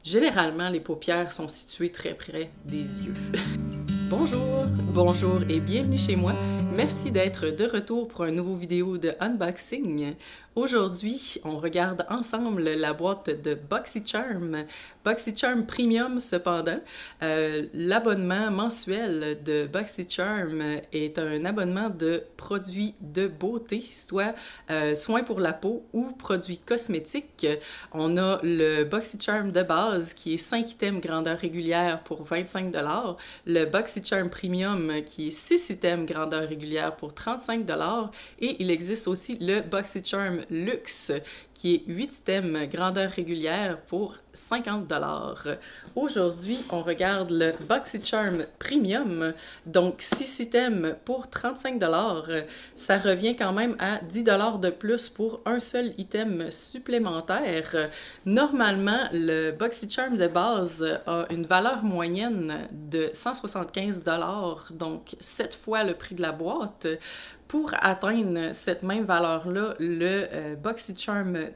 Généralement, les paupières sont situées très près des yeux. Bonjour et bienvenue chez moi. Merci d'être de retour pour un nouveau vidéo de unboxing. Aujourd'hui, on regarde ensemble la boîte de BoxyCharm. BoxyCharm Premium cependant. L'abonnement mensuel de BoxyCharm est un abonnement de produits de beauté, soit soins pour la peau ou produits cosmétiques. On a le BoxyCharm de base qui est 5 items grandeur régulière pour 25 $, le BoxyCharm Premium qui est 6 items grandeur régulière pour 35 $, et il existe aussi le BoxyCharm Luxe qui est 8 items grandeur régulière pour 50 $. Aujourd'hui, on regarde le BoxyCharm Premium, donc 6 items pour 35 $. Ça revient quand même à 10 $ de plus pour un seul item supplémentaire. Normalement, le BoxyCharm de base a une valeur moyenne de 175 $, donc 7 fois le prix de la boîte. Pour atteindre cette même valeur-là, le BoxyCharm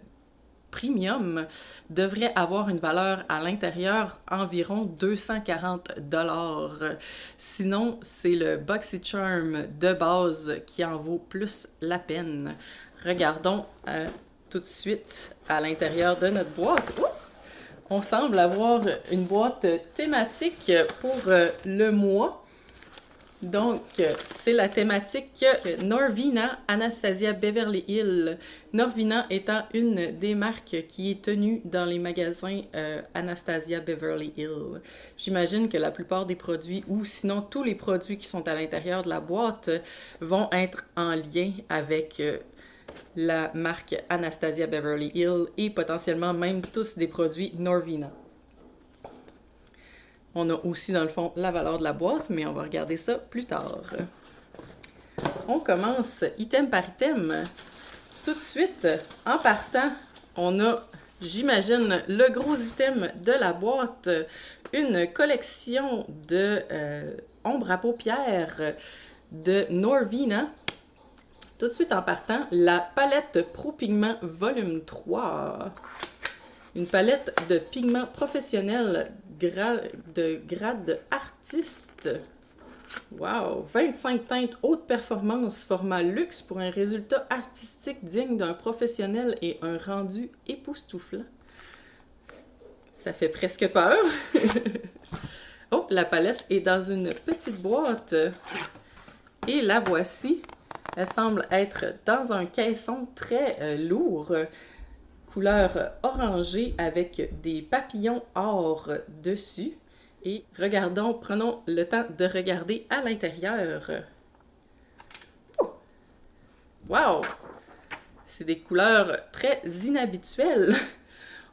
Premium devrait avoir une valeur à l'intérieur environ 240 $. Sinon, c'est le BoxyCharm de base qui en vaut plus la peine. Regardons tout de suite à l'intérieur de notre boîte. On semble avoir une boîte thématique pour le mois. Donc, c'est la thématique Norvina Anastasia Beverly Hills. Norvina étant une des marques qui est tenue dans les magasins Anastasia Beverly Hills. J'imagine que la plupart des produits, ou sinon tous les produits qui sont à l'intérieur de la boîte, vont être en lien avec la marque Anastasia Beverly Hills et potentiellement même tous des produits Norvina. On a aussi, dans le fond, la valeur de la boîte, mais on va regarder ça plus tard. On commence item par item. Tout de suite, en partant, on a, j'imagine, le gros item de la boîte, une collection de ombres à paupières de Norvina. Tout de suite en partant, la palette Pro Pigment Volume 3. Une palette de pigments professionnels de grade artiste. Wow! 25 teintes haute performance format luxe pour un résultat artistique digne d'un professionnel et un rendu époustouflant. Ça fait presque peur. Oh, la palette est dans une petite boîte. Et la voici. Elle semble être dans un caisson très lourd. Couleur orangée avec des papillons or dessus. Et prenons le temps de regarder à l'intérieur. Wow! C'est des couleurs très inhabituelles.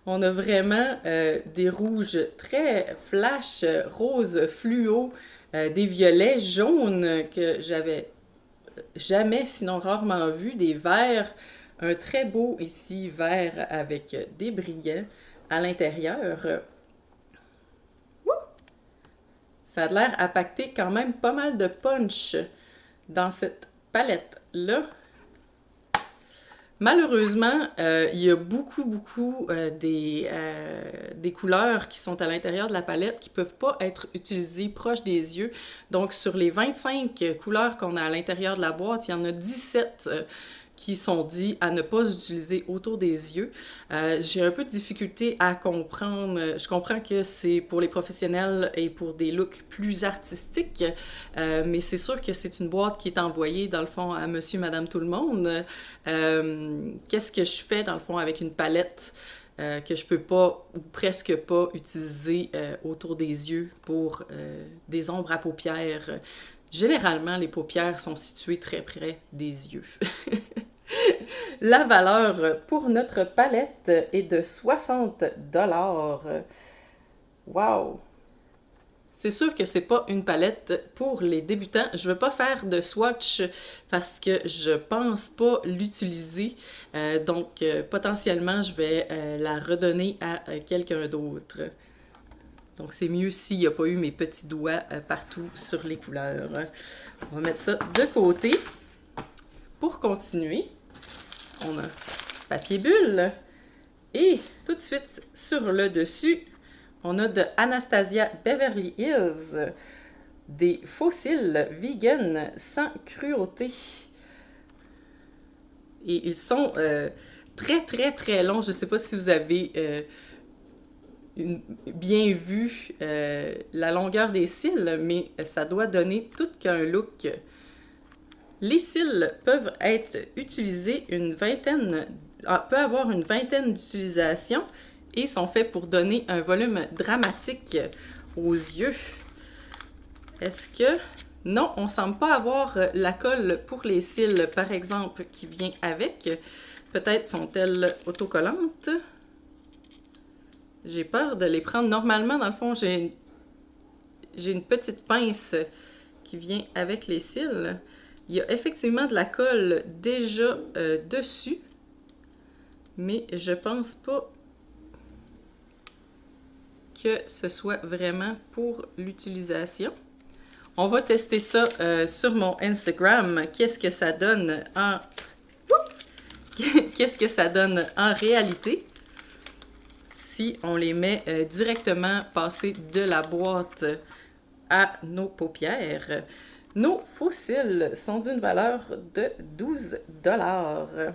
On a vraiment des rouges très flash, rose fluo, des violets jaunes que j'avais jamais, sinon rarement vu, des verts. Un très beau ici vert avec des brillants à l'intérieur. Ça a l'air à pacter quand même pas mal de punch dans cette palette-là. Malheureusement, il y a beaucoup des couleurs qui sont à l'intérieur de la palette qui ne peuvent pas être utilisées proche des yeux. Donc, sur les 25 couleurs qu'on a à l'intérieur de la boîte, il y en a 17 qui sont dits à ne pas utiliser autour des yeux. J'ai un peu de difficulté à comprendre. Je comprends que c'est pour les professionnels et pour des looks plus artistiques, mais c'est sûr que c'est une boîte qui est envoyée, dans le fond, à monsieur, madame, tout le monde. Qu'est-ce que je fais, dans le fond, avec une palette que je peux pas, ou presque pas, utiliser autour des yeux pour des ombres à paupières? Généralement, les paupières sont situées très près des yeux. La valeur pour notre palette est de 60 $. Wow! C'est sûr que c'est pas une palette pour les débutants. Je ne vais pas faire de swatch parce que je pense pas l'utiliser. Donc, potentiellement, je vais la redonner à quelqu'un d'autre. Donc, c'est mieux s'il n'y a pas eu mes petits doigts partout sur les couleurs. On va mettre ça de côté. Pour continuer, on a papier bulle. Et tout de suite, sur le dessus, On a de Anastasia Beverly Hills, des fossiles vegan sans cruauté. Et ils sont très, très, très longs. Je ne sais pas si vous avez bien vu la longueur des cils, mais ça doit donner tout qu'un look. Les cils peuvent être utilisés peut avoir une vingtaine d'utilisations et sont faits pour donner un volume dramatique aux yeux. Est-ce que... Non, on ne semble pas avoir la colle pour les cils, par exemple, qui vient avec. Peut-être sont-elles autocollantes. J'ai peur de les prendre. Normalement, dans le fond, j'ai une petite pince qui vient avec les cils. Il y a effectivement de la colle déjà dessus, mais je pense pas que ce soit vraiment pour l'utilisation. On va tester ça sur mon Instagram. Qu'est-ce que ça donne en... Qu'est-ce que ça donne en réalité si on les met directement passés de la boîte à nos paupières. Nos faux cils sont d'une valeur de 12 $.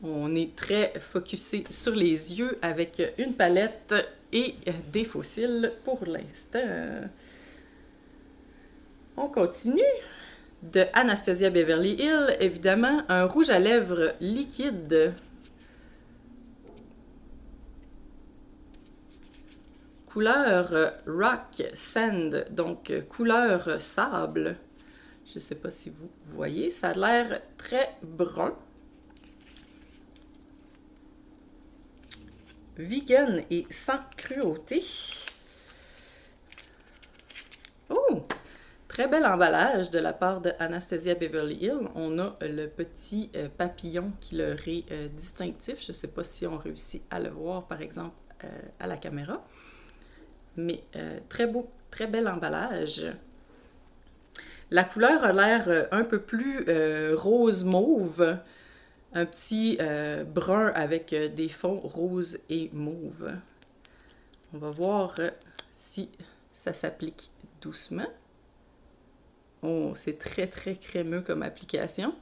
On est très focusé sur les yeux avec une palette et des faux cils pour l'instant. On continue. De Anastasia Beverly Hills, évidemment, un rouge à lèvres liquide. Couleur Rock Sand, donc couleur sable. Je ne sais pas si vous voyez, ça a l'air très brun. Vegan et sans cruauté. Oh! Très bel emballage de la part de Anastasia Beverly Hills. On a le petit papillon qui leur est distinctif. Je ne sais pas si on réussit à le voir, par exemple, à la caméra. Mais très beau, très bel emballage. La couleur a l'air un peu plus rose-mauve. Un petit brun avec des fonds roses et mauve. On va voir si ça s'applique doucement. Oh, c'est très, très crémeux comme application.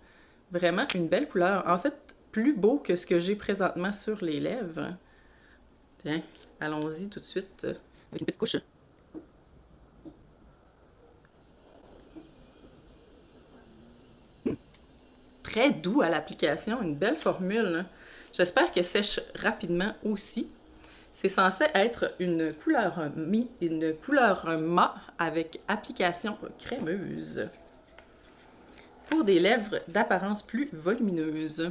Vraiment une belle couleur. En fait, plus beau que ce que j'ai présentement sur les lèvres. Tiens, allons-y tout de suite avec une petite couche. Très doux à l'application, une belle formule. J'espère qu'elle sèche rapidement aussi. C'est censé être une couleur mat avec application crémeuse pour des lèvres d'apparence plus volumineuse.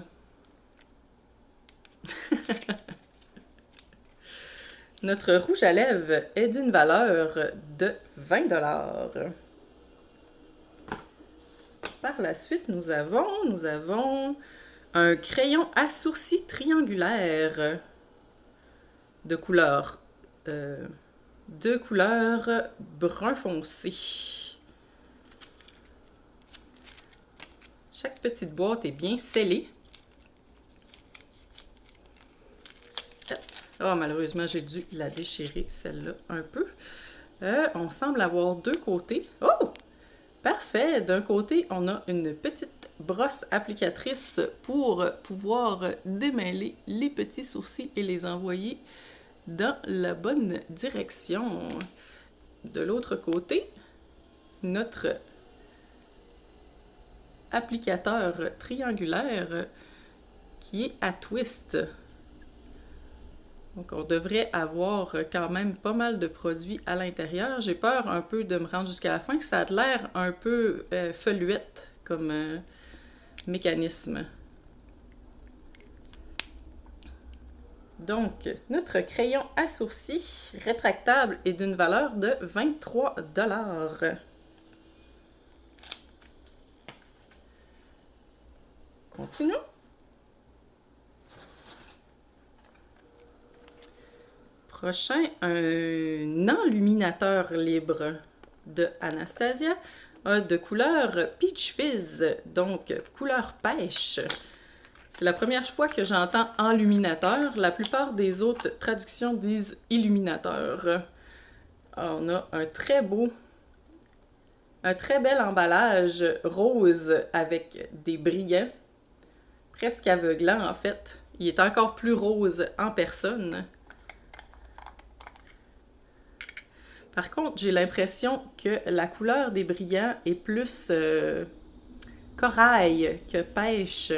Notre rouge à lèvres est d'une valeur de 20 $. Par la suite, nous avons un crayon à sourcils triangulaire de couleur brun foncé. Chaque petite boîte est bien scellée. Oh, malheureusement, j'ai dû la déchirer, celle-là, un peu. On semble avoir deux côtés. Oh! Parfait! D'un côté, on a une petite brosse applicatrice pour pouvoir démêler les petits sourcils et les envoyer dans la bonne direction. De l'autre côté, notre applicateur triangulaire qui est à twist. Donc on devrait avoir quand même pas mal de produits à l'intérieur. J'ai peur un peu de me rendre jusqu'à la fin, ça a l'air un peu feuilluette comme mécanisme. Donc, notre crayon à sourcils rétractable est d'une valeur de 23 $. Continuons. Prochain, un enluminateur libre de Anastasia, de couleur Peach Fizz, donc couleur pêche. C'est la première fois que j'entends enluminateur. La plupart des autres traductions disent illuminateur. On a un très bel emballage rose avec des brillants, presque aveuglant en fait. Il est encore plus rose en personne. Par contre, j'ai l'impression que la couleur des brillants est plus corail que pêche.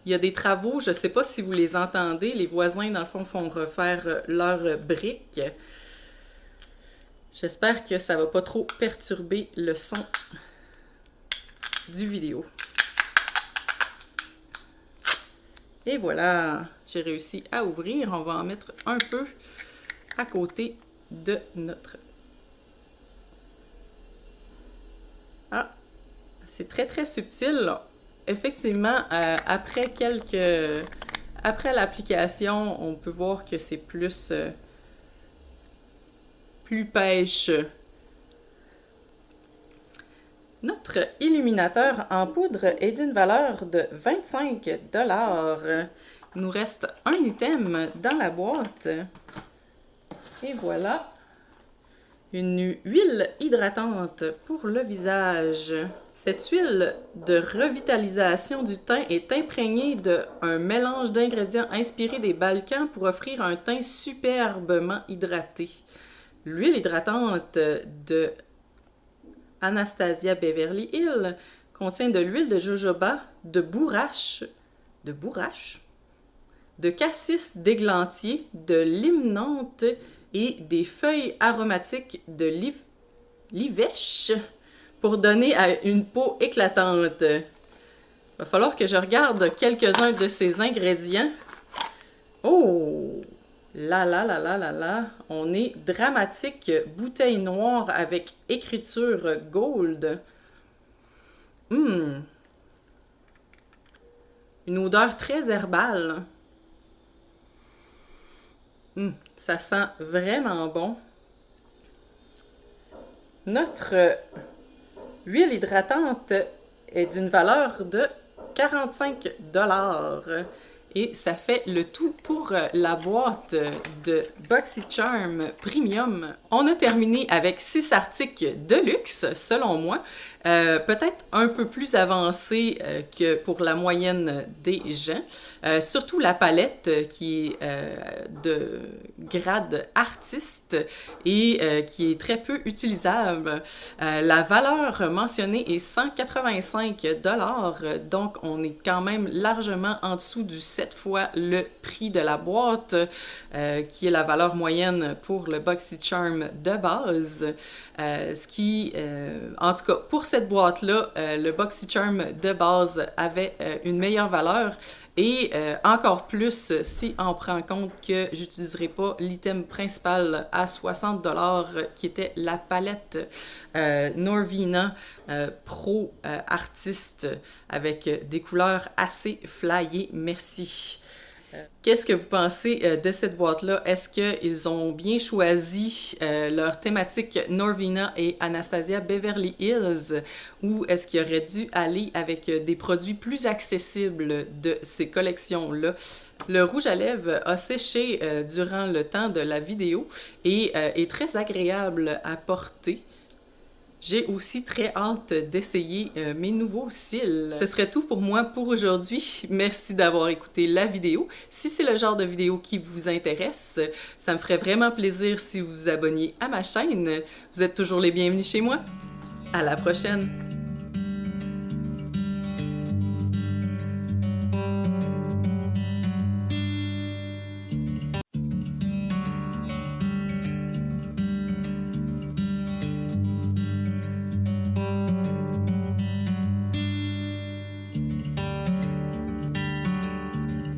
Il y a des travaux, je ne sais pas si vous les entendez, les voisins dans le fond font refaire leurs briques. J'espère que ça ne va pas trop perturber le son du vidéo. Et voilà, j'ai réussi à ouvrir. On va en mettre un peu à côté de notre... Ah, c'est très très subtil. Effectivement, après l'application, on peut voir que c'est plus pêche. Notre illuminateur en poudre est d'une valeur de 25 $. Il nous reste un item dans la boîte. Et voilà, une huile hydratante pour le visage. Cette huile de revitalisation du teint est imprégnée d'un mélange d'ingrédients inspirés des Balkans pour offrir un teint superbement hydraté. L'huile hydratante de Anastasia Beverly Hills contient de l'huile de jojoba, de bourrache, de cassis d'églantier, de lime menthe et des feuilles aromatiques de l'ivèche pour donner à une peau éclatante. Il va falloir que je regarde quelques-uns de ces ingrédients. Oh! Là, on est dramatique, bouteille noire avec écriture gold. Une odeur très herbale. Ça sent vraiment bon. Notre huile hydratante est d'une valeur de 45 $. Et ça fait le tout pour la boîte de BoxyCharm Premium. On a terminé avec 6 articles de luxe, selon moi. Peut-être un peu plus avancé que pour la moyenne des gens. Surtout la palette qui est de grade artiste et qui est très peu utilisable. La valeur mentionnée est 185 $, donc on est quand même largement en dessous du 7 fois le prix de la boîte, qui est la valeur moyenne pour le BoxyCharm de base. En tout cas, pour cette boîte-là, le BoxyCharm de base avait une meilleure valeur et encore plus si on prend compte que j'utiliserai pas l'item principal à 60 $, qui était la palette Norvina Pro Artiste avec des couleurs assez flyées. Merci. Qu'est-ce que vous pensez de cette boîte-là? Est-ce qu'ils ont bien choisi leur thématique Norvina et Anastasia Beverly Hills ou est-ce qu'ils auraient dû aller avec des produits plus accessibles de ces collections-là? Le rouge à lèvres a séché durant le temps de la vidéo et est très agréable à porter. J'ai aussi très hâte d'essayer mes nouveaux cils. Ce serait tout pour moi pour aujourd'hui. Merci d'avoir écouté la vidéo. Si c'est le genre de vidéo qui vous intéresse, ça me ferait vraiment plaisir si vous vous abonniez à ma chaîne. Vous êtes toujours les bienvenus chez moi. À la prochaine!